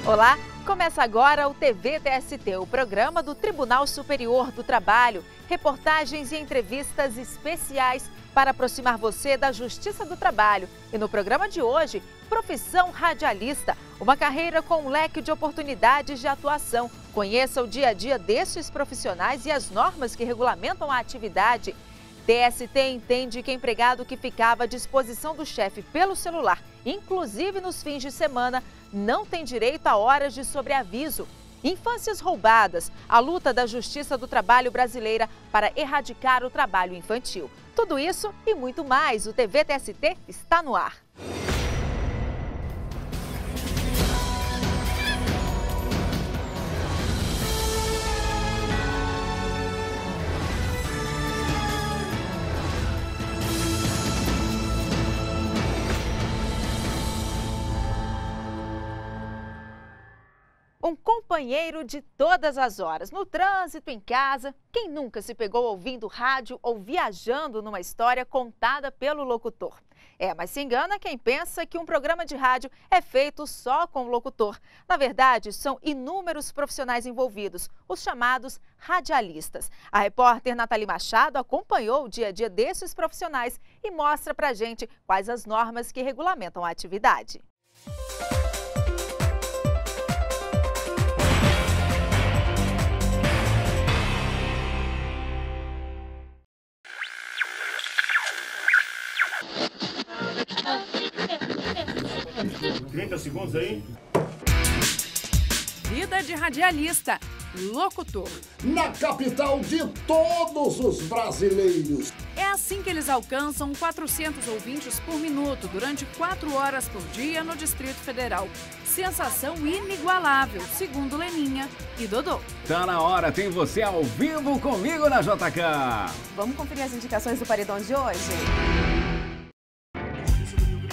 Olá, começa agora o TVTST, o programa do Tribunal Superior do Trabalho. Reportagens e entrevistas especiais para aproximar você da Justiça do Trabalho. E no programa de hoje, profissão radialista, uma carreira com um leque de oportunidades de atuação. Conheça o dia a dia destes profissionais e as normas que regulamentam a atividade. TST entende que empregado que ficava à disposição do chefe pelo celular, inclusive nos fins de semana, não tem direito a horas de sobreaviso. Infâncias roubadas, a luta da Justiça do Trabalho brasileira para erradicar o trabalho infantil. Tudo isso e muito mais, o TVTST está no ar. Um companheiro de todas as horas, no trânsito, em casa. Quem nunca se pegou ouvindo rádio ou viajando numa história contada pelo locutor? Mas se engana quem pensa que um programa de rádio é feito só com o locutor. Na verdade, são inúmeros profissionais envolvidos, os chamados radialistas. A repórter Nathalie Machado acompanhou o dia a dia desses profissionais e mostra pra gente quais as normas que regulamentam a atividade. Segundos aí. Vida de radialista, locutor. Na capital de todos os brasileiros. É assim que eles alcançam 400 ouvintes por minuto durante 4 horas por dia no Distrito Federal. Sensação inigualável, segundo Leninha e Dodô. Tá na hora, tem você ao vivo comigo na JK. Vamos conferir as indicações do paredão de hoje?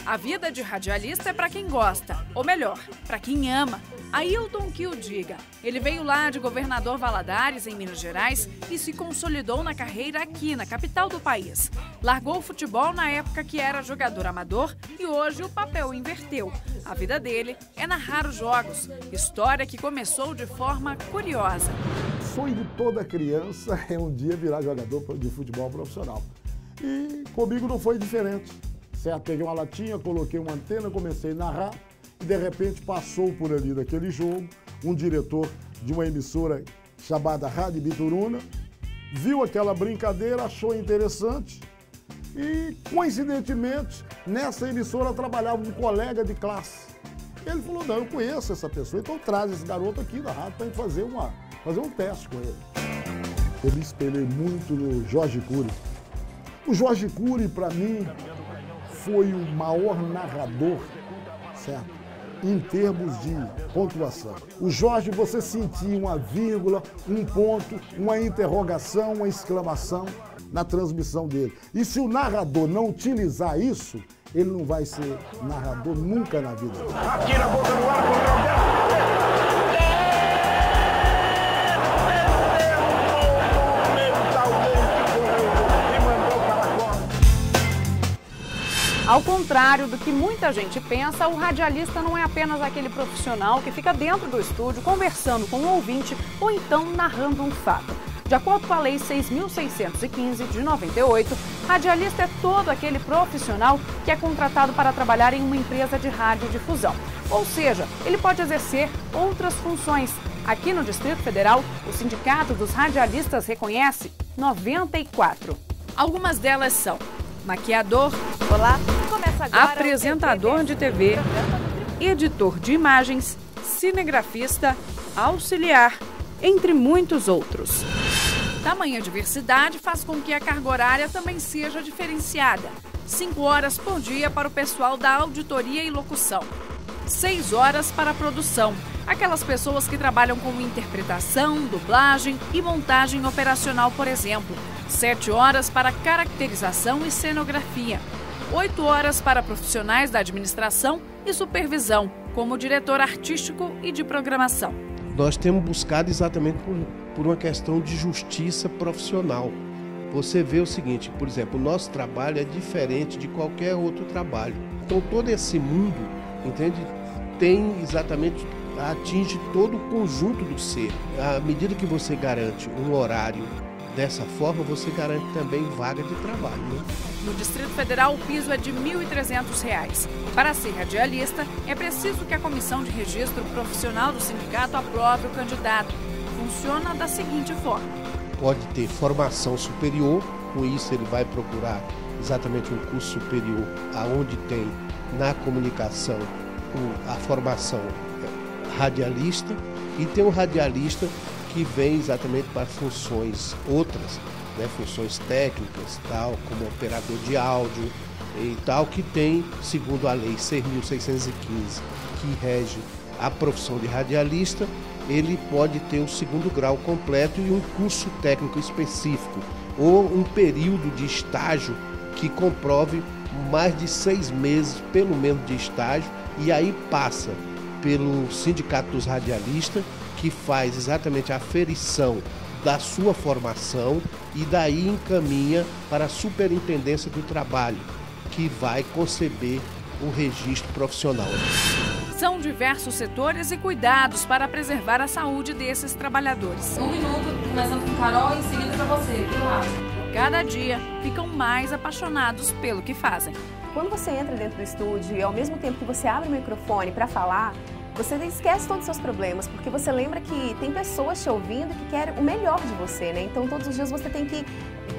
A vida de radialista é para quem gosta, ou melhor, para quem ama. Ailton que o diga. Ele veio lá de Governador Valadares, em Minas Gerais, e se consolidou na carreira aqui, na capital do país. Largou o futebol na época que era jogador amador e hoje o papel inverteu. A vida dele é narrar os jogos, história que começou de forma curiosa. O sonho de toda criança é um dia virar jogador de futebol profissional. E comigo não foi diferente. Certo? Peguei uma latinha, coloquei uma antena, comecei a narrar e de repente passou por ali daquele jogo um diretor de uma emissora chamada Rádio Bituruna, viu aquela brincadeira, achou interessante e coincidentemente nessa emissora trabalhava um colega de classe. Ele falou, não, eu conheço essa pessoa, então traz esse garoto aqui na rádio para a gente fazer um teste com ele. Eu me espelhei muito no Jorge Cury. O Jorge Cury, para mim, foi o maior narrador, certo? Em termos de pontuação. O Jorge, você sentia uma vírgula, um ponto, uma interrogação, uma exclamação na transmissão dele. E se o narrador não utilizar isso, ele não vai ser narrador nunca na vida dele. Aqui na boca do ar, contra o Ao contrário do que muita gente pensa, o radialista não é apenas aquele profissional que fica dentro do estúdio conversando com o ouvinte ou então narrando um fato. De acordo com a Lei 6.615 de 98, radialista é todo aquele profissional que é contratado para trabalhar em uma empresa de radiodifusão. Ou seja, ele pode exercer outras funções. Aqui no Distrito Federal, o Sindicato dos Radialistas reconhece 94. Algumas delas são maquiador, Olá, começa agora apresentador de TV, editor de imagens, cinegrafista, auxiliar, entre muitos outros. Tamanha diversidade faz com que a carga horária também seja diferenciada. 5 horas por dia para o pessoal da auditoria e locução. 6 horas para a produção, aquelas pessoas que trabalham com interpretação, dublagem e montagem operacional, por exemplo. 7 horas para caracterização e cenografia. 8 horas para profissionais da administração e supervisão, como diretor artístico e de programação. Nós temos buscado exatamente por uma questão de justiça profissional. Você vê o seguinte, por exemplo, o nosso trabalho é diferente de qualquer outro trabalho. Então todo esse mundo, entende, tem exatamente atinge todo o conjunto do ser. À medida que você garante um horário dessa forma, você garante também vaga de trabalho, né? No Distrito Federal, o piso é de R$ 1.300. Para ser radialista, é preciso que a Comissão de Registro Profissional do sindicato aprove o candidato. Funciona da seguinte forma. Pode ter formação superior, com isso ele vai procurar exatamente um curso superior, aonde tem na comunicação a formação radialista, e tem um radialista que vem exatamente para funções outras, né, funções técnicas, tal, como operador de áudio e tal, que tem, segundo a lei 6.615, que rege a profissão de radialista, ele pode ter o 2º grau completo e um curso técnico específico, ou um período de estágio que comprove mais de 6 meses, pelo menos, de estágio, e aí passa pelo Sindicato dos Radialistas, que faz exatamente a aferição da sua formação e daí encaminha para a Superintendência do Trabalho, que vai conceber o registro profissional. São diversos setores e cuidados para preservar a saúde desses trabalhadores. 1 minuto, começando com Carol e em seguida para você, viu? Cada dia ficam mais apaixonados pelo que fazem. Quando você entra dentro do estúdio e ao mesmo tempo que você abre o microfone para falar, você esquece todos os seus problemas, porque você lembra que tem pessoas te ouvindo que querem o melhor de você, né? Então todos os dias você tem que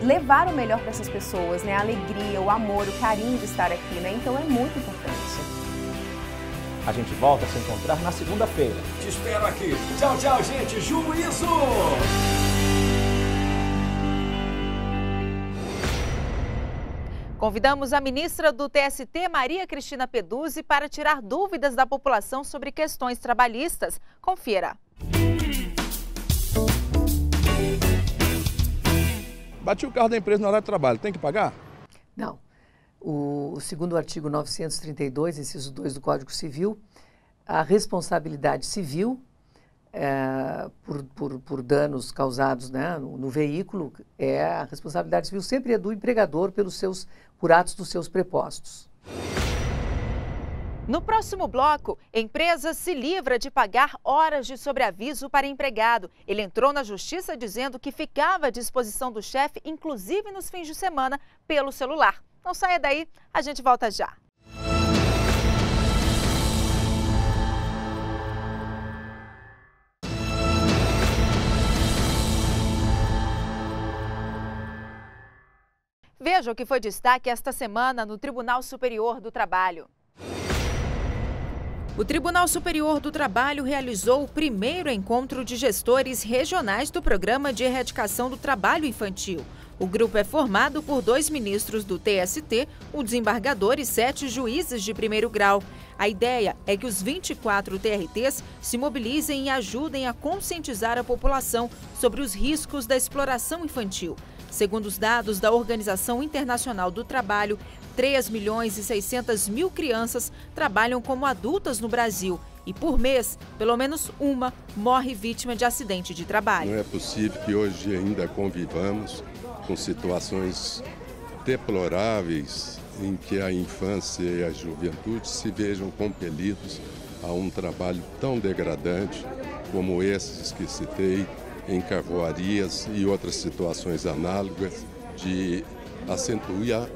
levar o melhor para essas pessoas, né? A alegria, o amor, o carinho de estar aqui, né? Então é muito importante. A gente volta a se encontrar na segunda-feira. Te espero aqui. Tchau, tchau, gente. Juízo! Convidamos a ministra do TST, Maria Cristina Peduzzi, para tirar dúvidas da população sobre questões trabalhistas. Confira. Bati o carro da empresa no horário de trabalho, tem que pagar? Não. Segundo o artigo 932, inciso 2 do Código Civil, a responsabilidade civil por danos causados, né, no veículo, a responsabilidade civil sempre é do empregador por atos dos seus prepostos. No próximo bloco, empresa se livra de pagar horas de sobreaviso para empregado. Ele entrou na justiça dizendo que ficava à disposição do chefe, inclusive nos fins de semana, pelo celular. Não saia daí, a gente volta já. Veja o que foi destaque esta semana no Tribunal Superior do Trabalho. O Tribunal Superior do Trabalho realizou o primeiro encontro de gestores regionais do Programa de Erradicação do Trabalho Infantil. O grupo é formado por 2 ministros do TST, um desembargador e 7 juízes de primeiro grau. A ideia é que os 24 TRTs se mobilizem e ajudem a conscientizar a população sobre os riscos da exploração infantil. Segundo os dados da Organização Internacional do Trabalho, 3.600.000 crianças trabalham como adultas no Brasil e, por mês, pelo menos uma morre vítima de acidente de trabalho. Não é possível que hoje ainda convivamos com situações deploráveis em que a infância e a juventude se vejam compelidos a um trabalho tão degradante como esses que citei, em carvoarias e outras situações análogas de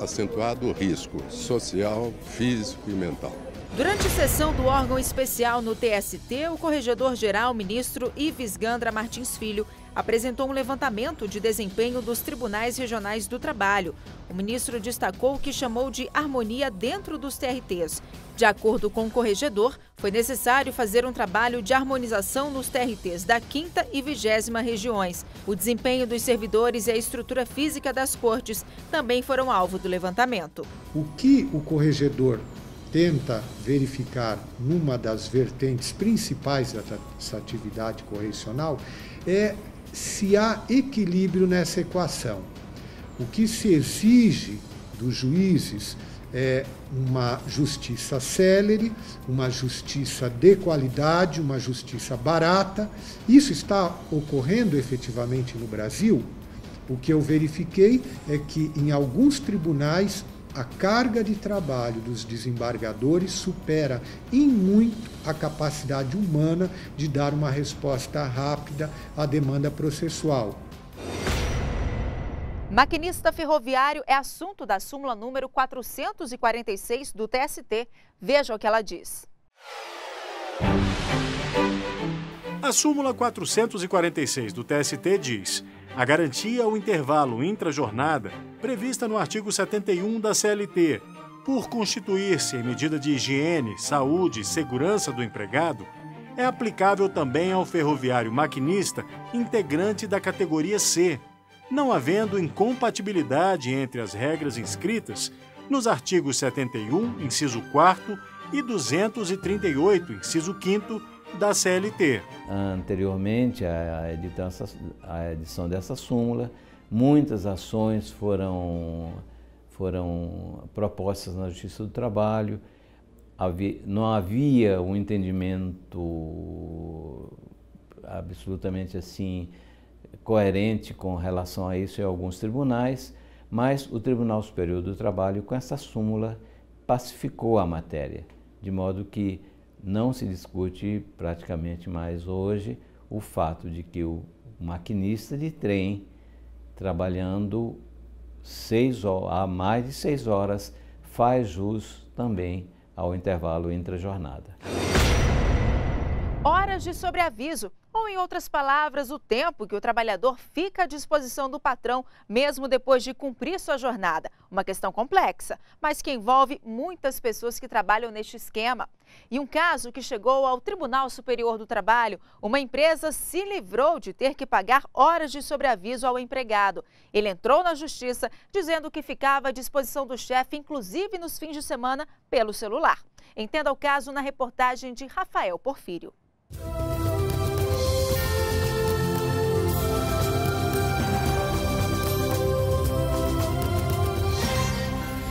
acentuado risco social, físico e mental. Durante sessão do órgão especial no TST, o corregedor-geral, ministro Ives Gandra Martins Filho, apresentou um levantamento de desempenho dos tribunais regionais do trabalho. O ministro destacou o que chamou de harmonia dentro dos TRTs. De acordo com o corregedor, foi necessário fazer um trabalho de harmonização nos TRTs da 5ª e 20ª regiões. O desempenho dos servidores e a estrutura física das cortes também foram alvo do levantamento. O que o corregedor tenta verificar numa das vertentes principais dessa atividade correcional é se há equilíbrio nessa equação. O que se exige dos juízes é uma justiça célere, uma justiça de qualidade, uma justiça barata. Isso está ocorrendo efetivamente no Brasil. O que eu verifiquei é que em alguns tribunais a carga de trabalho dos desembargadores supera em muito a capacidade humana de dar uma resposta rápida à demanda processual. Maquinista ferroviário é assunto da súmula número 446 do TST. Veja o que ela diz. A súmula 446 do TST diz: a garantia ao intervalo intra-jornada, prevista no artigo 71 da CLT, por constituir-se em medida de higiene, saúde e segurança do empregado, é aplicável também ao ferroviário maquinista integrante da categoria C, não havendo incompatibilidade entre as regras inscritas nos artigos 71, inciso 4º e 238, inciso 5º da CLT. Anteriormente à edição dessa súmula, muitas ações foram propostas na Justiça do Trabalho. Não havia um entendimento absolutamente assim coerente com relação a isso em alguns tribunais, mas o Tribunal Superior do Trabalho, com essa súmula, pacificou a matéria, de modo que não se discute praticamente mais hoje o fato de que o maquinista de trem, trabalhando há mais de 6 horas, faz jus também ao intervalo intra-jornada. Horas de sobreaviso, ou em outras palavras, o tempo que o trabalhador fica à disposição do patrão, mesmo depois de cumprir sua jornada. Uma questão complexa, mas que envolve muitas pessoas que trabalham neste esquema. E um caso que chegou ao Tribunal Superior do Trabalho, uma empresa se livrou de ter que pagar horas de sobreaviso ao empregado. Ele entrou na justiça dizendo que ficava à disposição do chefe, inclusive nos fins de semana, pelo celular. Entenda o caso na reportagem de Rafael Porfírio.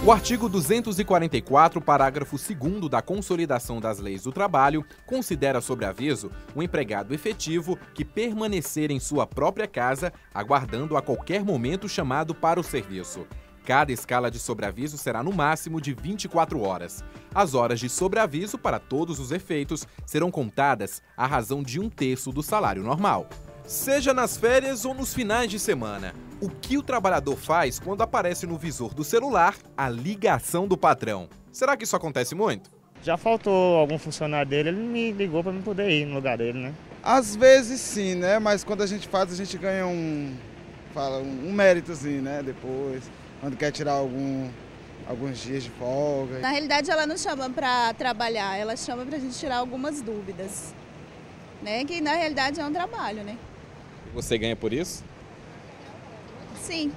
O artigo 244, parágrafo 2º da Consolidação das Leis do Trabalho, considera sobreaviso um empregado efetivo que permanecer em sua própria casa, aguardando a qualquer momento chamado para o serviço. Cada escala de sobreaviso será no máximo de 24 horas. As horas de sobreaviso, para todos os efeitos, serão contadas à razão de 1/3 do salário normal. Seja nas férias ou nos finais de semana, o que o trabalhador faz quando aparece no visor do celular a ligação do patrão? Será que isso acontece muito? Já faltou algum funcionário dele, ele me ligou para eu poder ir no lugar dele, né? Às vezes sim, né? Mas quando a gente faz, a gente ganha um méritozinho, né? Depois, quando quer tirar alguns dias de folga. Na realidade, ela não chama para trabalhar, ela chama para a gente tirar algumas dúvidas, né? Que na realidade é um trabalho, né? Você ganha por isso? Sim.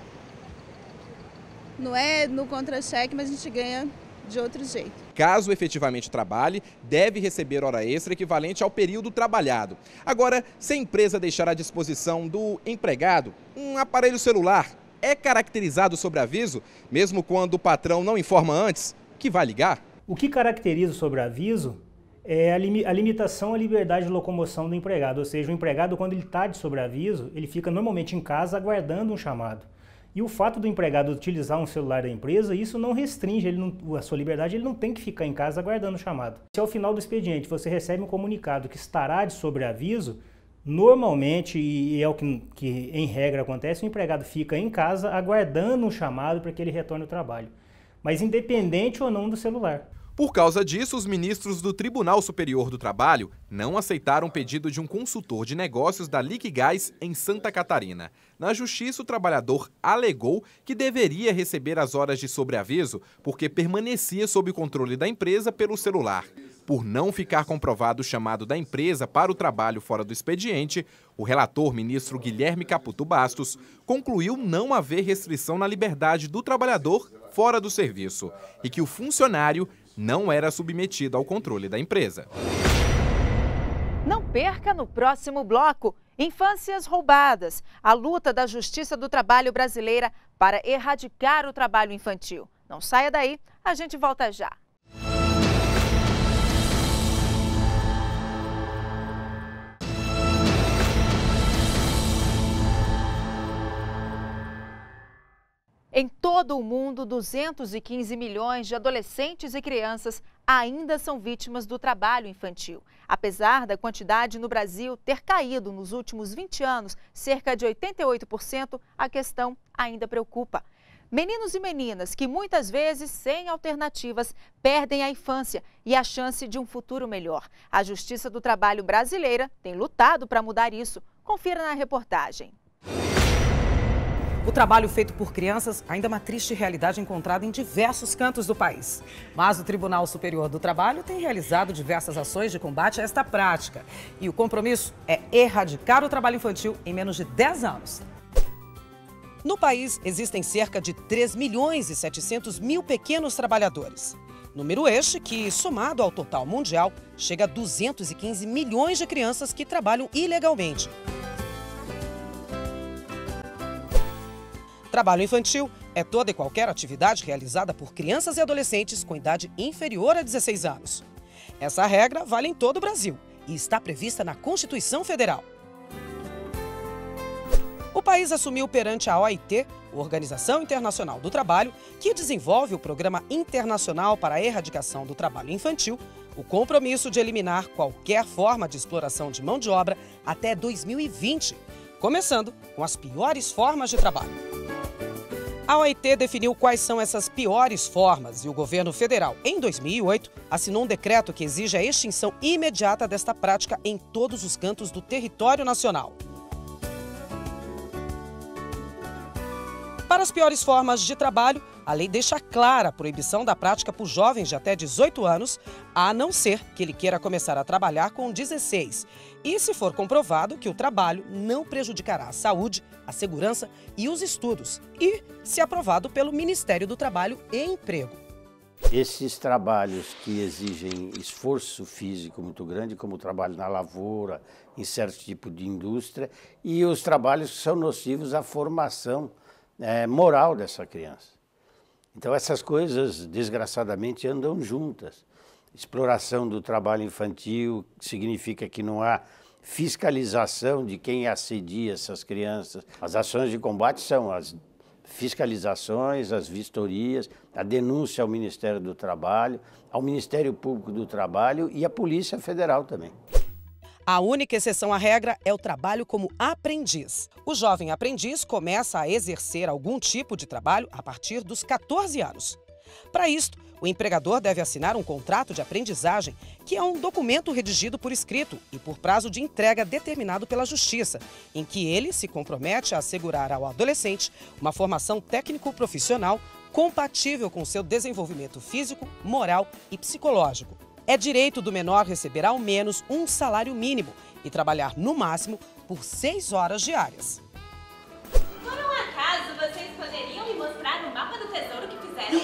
Não é no contra-cheque, mas a gente ganha de outro jeito. Caso efetivamente trabalhe, deve receber hora extra equivalente ao período trabalhado. Agora, se a empresa deixar à disposição do empregado um aparelho celular, é caracterizado sobreaviso, mesmo quando o patrão não informa antes que vai ligar? O que caracteriza o sobreaviso é a limitação à liberdade de locomoção do empregado, ou seja, o empregado, quando ele está de sobreaviso, ele fica normalmente em casa aguardando um chamado. E o fato do empregado utilizar um celular da empresa, isso não restringe a sua liberdade, ele não tem que ficar em casa aguardando o chamado. Se ao final do expediente você recebe um comunicado que estará de sobreaviso, normalmente, e é o que em regra acontece, o empregado fica em casa aguardando um chamado para que ele retorne ao trabalho, mas independente ou não do celular. Por causa disso, os ministros do Tribunal Superior do Trabalho não aceitaram o pedido de um consultor de negócios da Liquigás em Santa Catarina. Na justiça, o trabalhador alegou que deveria receber as horas de sobreaviso porque permanecia sob o controle da empresa pelo celular. Por não ficar comprovado o chamado da empresa para o trabalho fora do expediente, o relator, ministro Guilherme Caputo Bastos, concluiu não haver restrição na liberdade do trabalhador fora do serviço e que o funcionário não era submetido ao controle da empresa. Não perca no próximo bloco Infâncias Roubadas, a luta da Justiça do Trabalho brasileira para erradicar o trabalho infantil. Não saia daí, a gente volta já. Em todo o mundo, 215 milhões de adolescentes e crianças ainda são vítimas do trabalho infantil. Apesar da quantidade no Brasil ter caído nos últimos 20 anos, cerca de 88%, a questão ainda preocupa. Meninos e meninas que muitas vezes, sem alternativas, perdem a infância e a chance de um futuro melhor. A Justiça do Trabalho brasileira tem lutado para mudar isso. Confira na reportagem. O trabalho feito por crianças ainda é uma triste realidade encontrada em diversos cantos do país. Mas o Tribunal Superior do Trabalho tem realizado diversas ações de combate a esta prática. E o compromisso é erradicar o trabalho infantil em menos de 10 anos. No país, existem cerca de 3.700.000 pequenos trabalhadores. Número este que, somado ao total mundial, chega a 215 milhões de crianças que trabalham ilegalmente. Trabalho infantil é toda e qualquer atividade realizada por crianças e adolescentes com idade inferior a 16 anos. Essa regra vale em todo o Brasil e está prevista na Constituição Federal. O país assumiu perante a OIT, Organização Internacional do Trabalho, que desenvolve o Programa Internacional para a Erradicação do Trabalho Infantil, o compromisso de eliminar qualquer forma de exploração de mão de obra até 2020, começando com as piores formas de trabalho. A OIT definiu quais são essas piores formas e o governo federal, em 2008, assinou um decreto que exige a extinção imediata desta prática em todos os cantos do território nacional. Para as piores formas de trabalho, a lei deixa clara a proibição da prática por jovens de até 18 anos, a não ser que ele queira começar a trabalhar com 16. E se for comprovado que o trabalho não prejudicará a saúde, a segurança e os estudos. E se aprovado pelo Ministério do Trabalho e Emprego. Esses trabalhos que exigem esforço físico muito grande, como o trabalho na lavoura, em certo tipo de indústria, e os trabalhos que são nocivos à formação moral dessa criança. Então essas coisas, desgraçadamente, andam juntas. Exploração do trabalho infantil significa que não há fiscalização de quem assedia essas crianças. As ações de combate são as fiscalizações, as vistorias, a denúncia ao Ministério do Trabalho, ao Ministério Público do Trabalho e à Polícia Federal também. A única exceção à regra é o trabalho como aprendiz. O jovem aprendiz começa a exercer algum tipo de trabalho a partir dos 14 anos. Para isto, o empregador deve assinar um contrato de aprendizagem, que é um documento redigido por escrito e por prazo de entrega determinado pela Justiça, em que ele se compromete a assegurar ao adolescente uma formação técnico-profissional compatível com seu desenvolvimento físico, moral e psicológico. É direito do menor receber ao menos um salário mínimo e trabalhar no máximo por 6 horas diárias. Por um acaso, vocês poderiam me mostrar no mapa do tesouro que fizeram?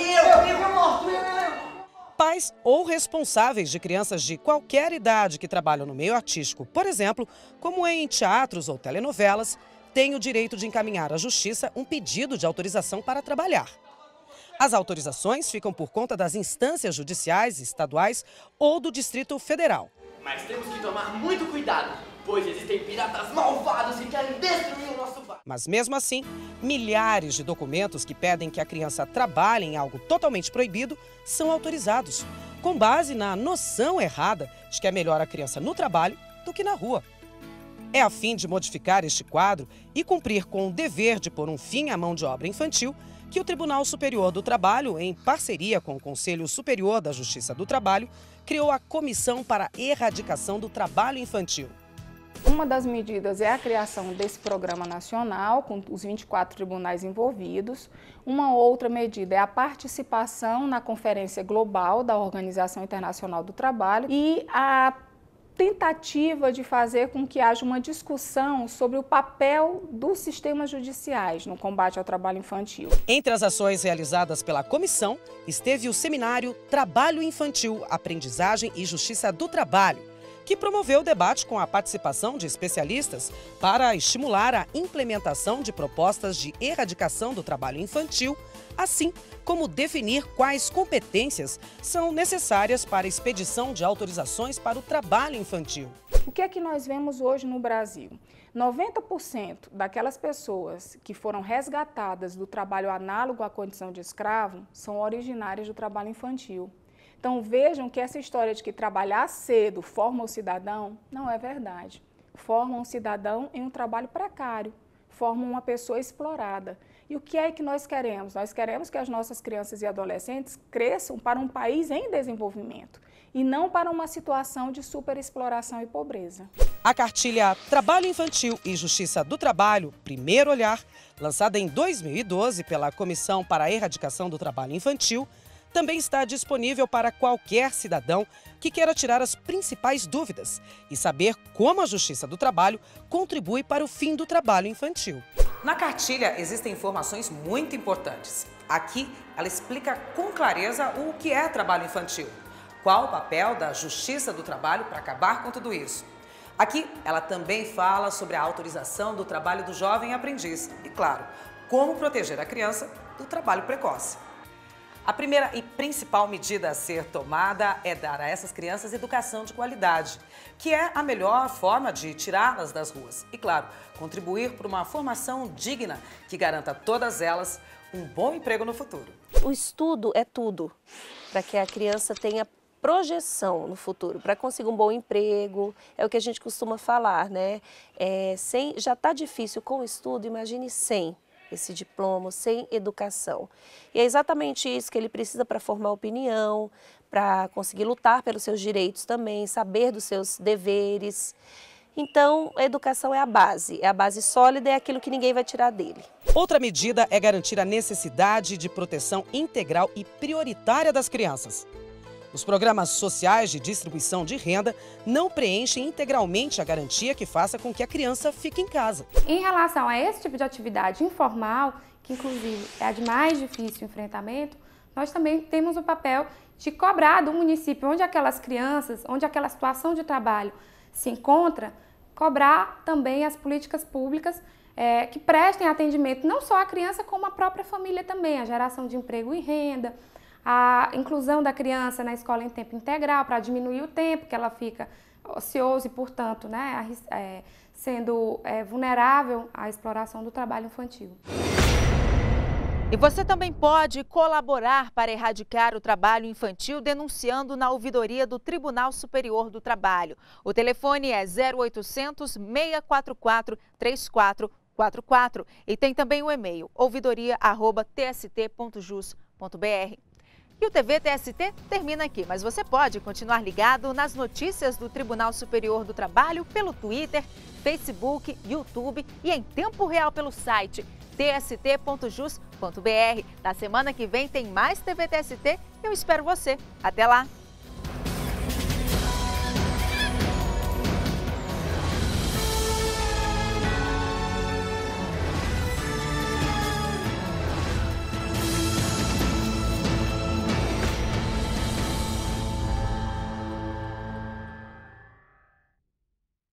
Pais ou responsáveis de crianças de qualquer idade que trabalham no meio artístico, por exemplo, como em teatros ou telenovelas, têm o direito de encaminhar à Justiça um pedido de autorização para trabalhar. As autorizações ficam por conta das instâncias judiciais, estaduais ou do Distrito Federal. Mas temos que tomar muito cuidado, pois existem piratas malvados que querem destruir o nosso país. Mas mesmo assim, milhares de documentos que pedem que a criança trabalhe em algo totalmente proibido são autorizados, com base na noção errada de que é melhor a criança no trabalho do que na rua. É a fim de modificar este quadro e cumprir com o dever de pôr um fim à mão de obra infantil que o Tribunal Superior do Trabalho, em parceria com o Conselho Superior da Justiça do Trabalho, criou a Comissão para a Erradicação do Trabalho Infantil. Uma das medidas é a criação desse programa nacional, com os 24 tribunais envolvidos. Uma outra medida é a participação na Conferência Global da Organização Internacional do Trabalho e a tentativa de fazer com que haja uma discussão sobre o papel dos sistemas judiciais no combate ao trabalho infantil. Entre as ações realizadas pela comissão, esteve o seminário Trabalho Infantil, Aprendizagem e Justiça do Trabalho, que promoveu o debate com a participação de especialistas para estimular a implementação de propostas de erradicação do trabalho infantil, assim como definir quais competências são necessárias para a expedição de autorizações para o trabalho infantil. O que é que nós vemos hoje no Brasil? 90% daquelas pessoas que foram resgatadas do trabalho análogo à condição de escravo são originárias do trabalho infantil. Então vejam que essa história de que trabalhar cedo forma o cidadão não é verdade. Forma um cidadão em um trabalho precário, forma uma pessoa explorada. E o que é que nós queremos? Nós queremos que as nossas crianças e adolescentes cresçam para um país em desenvolvimento e não para uma situação de superexploração e pobreza. A cartilha Trabalho Infantil e Justiça do Trabalho, Primeiro Olhar, lançada em 2012 pela Comissão para a Erradicação do Trabalho Infantil, também está disponível para qualquer cidadão que queira tirar as principais dúvidas e saber como a Justiça do Trabalho contribui para o fim do trabalho infantil. Na cartilha existem informações muito importantes. Aqui ela explica com clareza o que é trabalho infantil, qual o papel da Justiça do Trabalho para acabar com tudo isso. Aqui ela também fala sobre a autorização do trabalho do jovem aprendiz e, claro, como proteger a criança do trabalho precoce. A primeira e principal medida a ser tomada é dar a essas crianças educação de qualidade, que é a melhor forma de tirá-las das ruas. E, claro, contribuir para uma formação digna que garanta a todas elas um bom emprego no futuro. O estudo é tudo para que a criança tenha projeção no futuro, para conseguir um bom emprego, é o que a gente costuma falar, né? Já está difícil com o estudo, imagine sem esse diploma, sem educação. E é exatamente isso que ele precisa para formar opinião, para conseguir lutar pelos seus direitos também, saber dos seus deveres. Então, a educação é a base sólida, é aquilo que ninguém vai tirar dele. Outra medida é garantir a necessidade de proteção integral e prioritária das crianças. Os programas sociais de distribuição de renda não preenchem integralmente a garantia que faça com que a criança fique em casa. Em relação a esse tipo de atividade informal, que inclusive é a de mais difícil enfrentamento, nós também temos o papel de cobrar do município onde aquelas crianças, onde aquela situação de trabalho se encontra, cobrar também as políticas públicas que prestem atendimento não só à criança, como à própria família também, a geração de emprego e renda, a inclusão da criança na escola em tempo integral para diminuir o tempo que ela fica ociosa e, portanto, né, sendo vulnerável à exploração do trabalho infantil. E você também pode colaborar para erradicar o trabalho infantil denunciando na ouvidoria do Tribunal Superior do Trabalho. O telefone é 0800 644 3444 e tem também o e-mail ouvidoria@tst.jus.br. E o TV TST termina aqui, mas você pode continuar ligado nas notícias do Tribunal Superior do Trabalho pelo Twitter, Facebook, YouTube e em tempo real pelo site tst.jus.br. Na semana que vem tem mais TV TST e eu espero você. Até lá!